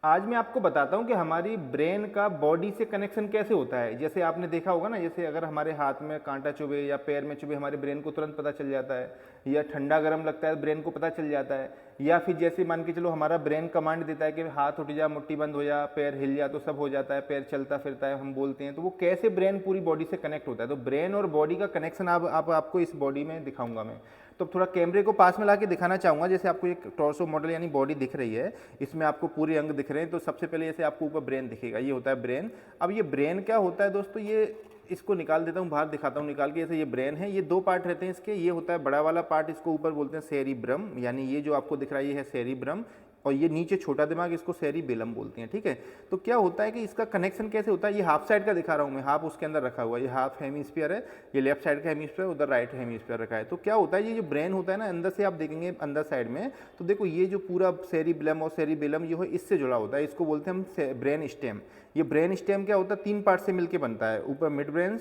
आज मैं आपको बताता हूँ कि हमारी ब्रेन का बॉडी से कनेक्शन कैसे होता है। जैसे आपने देखा होगा ना, जैसे अगर हमारे हाथ में कांटा चुभे या पैर में चुभे हमारे ब्रेन को तुरंत पता चल जाता है, या ठंडा गर्म लगता है ब्रेन को पता चल जाता है। या फिर जैसे मान के चलो हमारा ब्रेन कमांड देता है कि हाथ उठ जा, मुट्ठी बंद हो जा, पैर हिल जा, तो सब हो जाता है, पैर चलता फिरता है, हम बोलते हैं। तो वो कैसे ब्रेन पूरी बॉडी से कनेक्ट होता है, तो ब्रेन और बॉडी का कनेक्शन आपको इस बॉडी में दिखाऊंगा मैं। तो थोड़ा कैमरे को पास में ला के दिखाना चाहूँगा। जैसे आपको एक टॉर्सो मॉडल यानी बॉडी दिख रही है, इसमें आपको पूरे अंग दिख रहे हैं। तो सबसे पहले जैसे आपको ऊपर ब्रेन दिखेगा, ये होता है ब्रेन। अब ये ब्रेन क्या होता है दोस्तों, ये इसको निकाल देता हूँ बाहर, दिखाता हूँ निकाल के। जैसे ये ब्रेन है, ये दो पार्ट रहते हैं इसके। ये होता है बड़ा वाला पार्ट, इसको ऊपर बोलते हैं सेरिब्रम, यानी ये जो आपको दिख रहा है ये है सेरिब्रम। और ये नीचे छोटा दिमाग, इसको सेरिबेलम बोलते हैं, ठीक है। तो क्या होता है कि इसका कनेक्शन कैसे होता है, ये हाफ साइड का दिखा रहा हूँ मैं, हाफ उसके अंदर रखा हुआ है। ये हाफ हेमिस्फीयर है, ये लेफ्ट साइड का हेमिस्फीयर, उधर राइट हेमिस्फीयर रखा है। तो क्या होता है, ये जो ब्रेन होता है ना, अंदर से आप देखेंगे अंदर साइड में, तो देखो ये जो पूरा सेरिबेलम और सेरिबेलम जो है इससे जुड़ा होता है, इसको बोलते हैं हम ब्रेन स्टेम। ये ब्रेन स्टेम क्या होता है, तीन पार्ट से मिलकर बनता है, ऊपर मिड ब्रेन,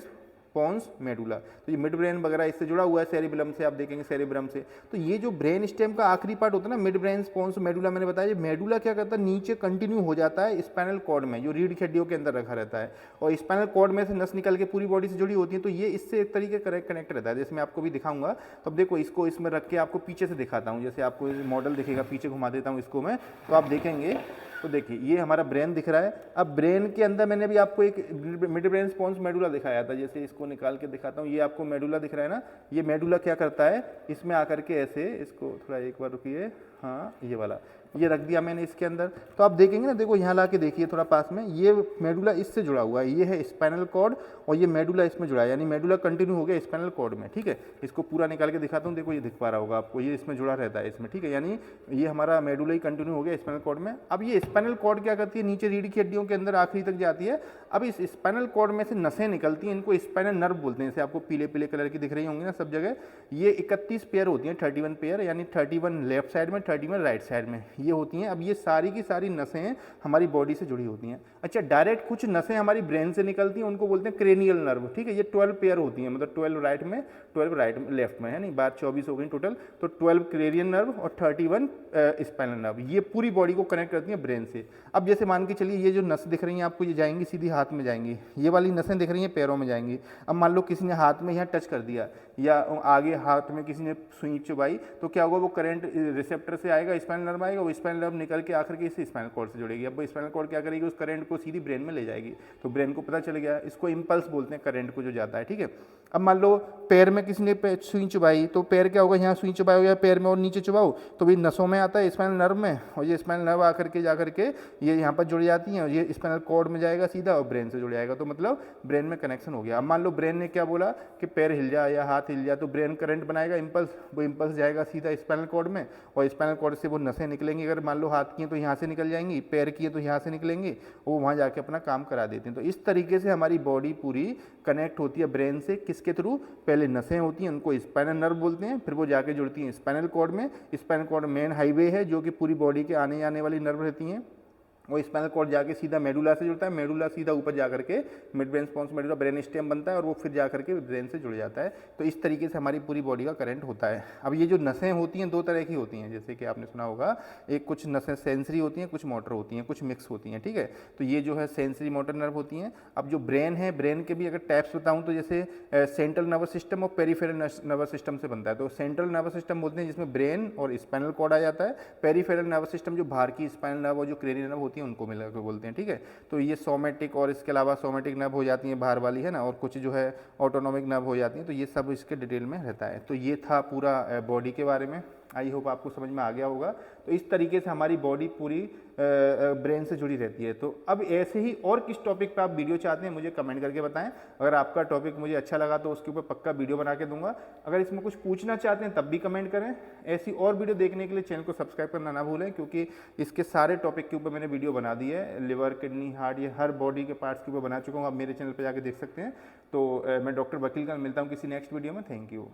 पॉन्स, मेडुला। तो ये मिड ब्रेन वगैरह इससे जुड़ा हुआ है, सेरिबेलम से, आप देखेंगे सेरिब्रम से। तो ये जो ब्रेन स्टेम का आखिरी पार्ट होता है ना, मिड ब्रेन, पॉन्स, मेडुला, मैंने बताया, ये मेडुला क्या करता है, नीचे कंटिन्यू हो जाता है स्पाइनल कॉर्ड में, जो रीढ़ की हड्डियों के अंदर रखा रहता है। और स्पाइनल कॉर्ड में से नस निकल के पूरी बॉडी से जुड़ी होती है। तो ये इससे एक तरीके का कनेक्ट रहता है, जैसे मैं आपको भी दिखाऊंगा। तो अब देखो, इसको इसमें रख के आपको पीछे से दिखाता हूँ। जैसे आपको मॉडल दिखेगा, पीछे घुमा देता हूँ इसको मैं, तो आप देखेंगे। तो देखिए ये हमारा ब्रेन दिख रहा है। अब ब्रेन के अंदर मैंने भी आपको एक मिड ब्रेन, पॉन्स, मेडुला दिखाया था। जैसे इसको निकाल के दिखाता हूँ, ये आपको मेडुला दिख रहा है ना। ये मेडुला क्या करता है, इसमें आकर के ऐसे, इसको थोड़ा एक बार रुकिए, हाँ ये वाला, ये रख दिया मैंने इसके अंदर। तो आप देखेंगे ना, देखो यहाँ ला के देखिए थोड़ा पास में, ये मेडुला इससे जुड़ा हुआ है, ये है स्पाइनल कॉर्ड, और ये मेडुला इसमें जुड़ा है, यानी मेडुला कंटिन्यू हो गया स्पाइनल कॉर्ड में, ठीक है। इसको पूरा निकाल के दिखाता हूँ, देखो ये दिख पा रहा होगा आपको, ये इसमें जुड़ा रहता है इसमें, ठीक है। यानी ये हमारा मेडुला ही कंटिन्यू हो गया स्पाइनल कॉर्ड में। अब ये स्पाइनल कॉर्ड क्या करती है, नीचे रीढ़ की हड्डियों के अंदर आखिरी तक जाती है। अब इस स्पाइनल कॉर्ड में से नसें निकलती हैं, इनको स्पाइनल नर्व बोलते हैं। जैसे आपको पीले पीले कलर की दिख रही होंगी ना सब जगह, ये 31 पेयर होती हैं, 31 पेयर, यानी 31 लेफ्ट साइड में, 31 राइट साइड में ये होती हैं। अब ये सारी की सारी नसें हमारी बॉडी से जुड़ी होती हैं। अच्छा, डायरेक्ट कुछ नसें हमारी ब्रेन से निकलती हैं, उनको बोलते हैं क्रेनियल नर्व, ठीक है। ये 12 पेयर होती हैं, मतलब 12 राइट में, 12 राइट में, लेफ्ट में, है नहीं, बात 24 हो गई टोटल। तो 12 क्रेनियल नर्व और 31 स्पाइनल नर्व, ये पूरी बॉडी को कनेक्ट करती हैं ब्रेन से। अब जैसे मान के चलिए, ये जो नस दिख रही हैं आपको, ये जाएंगी सीधी हाथ में जाएंगी, ये वाली नसें दिख रही हैं पैरों में जाएंगी। अब मान लो किसी ने हाथ में यहाँ टच कर दिया, या आगे हाथ में किसी ने सुई चुभाई, तो क्या होगा, वो करंट रिसेप्टर से आएगा, स्पाइनल नर्व आएगा, वो स्पाइनल नर्व निकल के आखिर के इस स्पाइनल कॉर्ड से जुड़ेगी। अब वो स्पाइनल कॉर्ड क्या करेगी, उस करंट को सीधी ब्रेन में ले जाएगी। तो ब्रेन को पता चल गया, इसको इंपल्स बोलते हैं करंट को जो जाता है, ठीक है। अब मान लो पैर में किसी ने सुई चुभाई, तो पैर क्या होगा, यहाँ सुई चुभाई हो गया पैर में, और नीचे चुभाओ तो भी नसों में आता है, स्पाइनल नर्व में, और ये स्पाइनल नर्व आकर के जाकर के ये यहाँ पर जुड़ जाती हैं, और ये स्पाइनल कॉर्ड में जाएगा सीधा, और ब्रेन से जुड़ जाएगा। तो मतलब ब्रेन में कनेक्शन हो गया। अब मान लो ब्रेन ने क्या बोला कि पैर हिल जा या हाथ हिल जा, तो ब्रेन करंट बनाएगा इम्पल्स, वो इम्पल्स जाएगा सीधा स्पाइनल कॉर्ड में, और स्पाइनल कॉर्ड से वो नसें निकलेंगी। अगर मान लो हाथ की है तो यहाँ से निकल जाएंगी, पैर की है तो यहाँ से निकलेंगी, वो वहाँ जाके अपना काम करा देते हैं। तो इस तरीके से हमारी बॉडी पूरी कनेक्ट होती है ब्रेन से। किसके थ्रू, पहले नसें होती हैं, उनको स्पाइनल नर्व बोलते हैं, फिर वो जाके जुड़ती हैं स्पाइनल कॉर्ड में। स्पाइनल कॉर्ड मेन हाईवे है, जो कि पूरी बॉडी के आने जाने वाली नर्व रहती हैं। वो स्पाइनल कॉर्ड जाके सीधा मेडुला से जुड़ता है, मेडुला सीधा ऊपर जाकर के midbrain, pons, medulla, brainstem बनता है, और वो फिर जाकर के ब्रेन से जुड़ जाता है। तो इस तरीके से हमारी पूरी बॉडी का करंट होता है। अब ये जो नसें होती हैं दो तरह की होती हैं, जैसे कि आपने सुना होगा, एक कुछ नसें सेंसरी होती हैं, कुछ मोटर होती हैं, कुछ मिक्स होती हैं, ठीक है। तो ये जो है सेंसरी मोटर नर्व होती हैं। अब जो ब्रेन है, ब्रेन के भी अगर टाइप्स बताऊँ तो जैसे सेंट्रल नर्वस सिस्टम और पेरीफेरल नर्वस सिस्टम से बनता है। तो सेंट्रल नर्वस सिस्टम बोलते हैं जिसमें ब्रेन और स्पाइनल कॉर्ड आ जाता है। पेरीफेरल नर्वस सिस्टम जो बाहर की स्पाइनल नर्व और जो क्रेनियल नर्व होती है उनको मिलाकर बोलते हैं, ठीक है। तो ये सोमेटिक, और इसके अलावा सोमेटिक नर्व हो जाती है बाहर वाली, है ना, और कुछ जो है ऑटोनॉमिक नर्व हो जाती हैं। तो ये सब इसके डिटेल में रहता है। तो ये था पूरा बॉडी के बारे में। आई होप आपको समझ में आ गया होगा। तो इस तरीके से हमारी बॉडी पूरी ब्रेन से जुड़ी रहती है। तो अब ऐसे ही और किस टॉपिक पे आप वीडियो चाहते हैं मुझे कमेंट करके बताएं। अगर आपका टॉपिक मुझे अच्छा लगा तो उसके ऊपर पक्का वीडियो बना के दूंगा। अगर इसमें कुछ पूछना चाहते हैं तब भी कमेंट करें। ऐसी और वीडियो देखने के लिए चैनल को सब्सक्राइब करना ना भूलें, क्योंकि इसके सारे टॉपिक के ऊपर मैंने वीडियो बना दी है। लिवर, किडनी, हार्ट, ये हर बॉडी के पार्ट्स के ऊपर बना चुका हूँ, आप मेरे चैनल पर जाकर देख सकते हैं। तो मैं डॉक्टर वकील का मिलता हूँ किसी नेक्स्ट वीडियो में। Thank you.